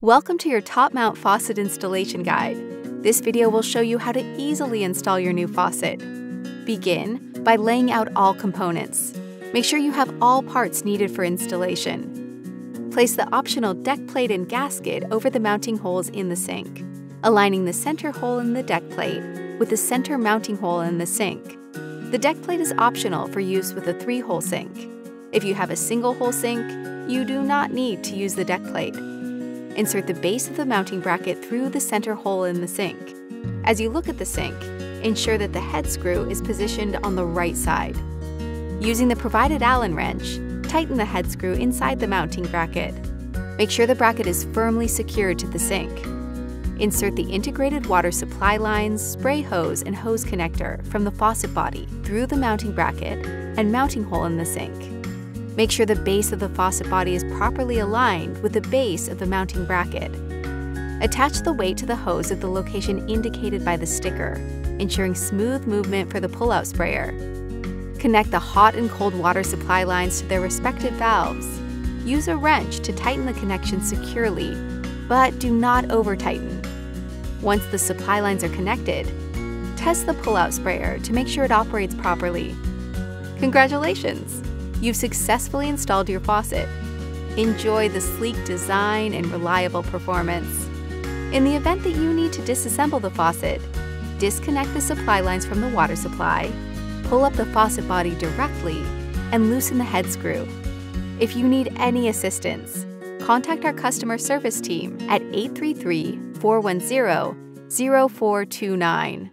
Welcome to your top mount faucet installation guide. This video will show you how to easily install your new faucet. Begin by laying out all components. Make sure you have all parts needed for installation. Place the optional deck plate and gasket over the mounting holes in the sink, aligning the center hole in the deck plate with the center mounting hole in the sink. The deck plate is optional for use with a 3-hole sink. If you have a single-hole sink, you do not need to use the deck plate. Insert the base of the mounting bracket through the center hole in the sink. As you look at the sink, ensure that the head screw is positioned on the right side. Using the provided Allen wrench, tighten the head screw inside the mounting bracket. Make sure the bracket is firmly secured to the sink. Insert the integrated water supply lines, spray hose, and hose connector from the faucet body through the mounting bracket and mounting hole in the sink. Make sure the base of the faucet body is properly aligned with the base of the mounting bracket. Attach the weight to the hose at the location indicated by the sticker, ensuring smooth movement for the pull-out sprayer. Connect the hot and cold water supply lines to their respective valves. Use a wrench to tighten the connection securely, but do not over-tighten. Once the supply lines are connected, test the pull-out sprayer to make sure it operates properly. Congratulations! You've successfully installed your faucet. Enjoy the sleek design and reliable performance. In the event that you need to disassemble the faucet, disconnect the supply lines from the water supply, pull up the faucet body directly, and loosen the head screw. If you need any assistance, contact our customer service team at 833-410-0429.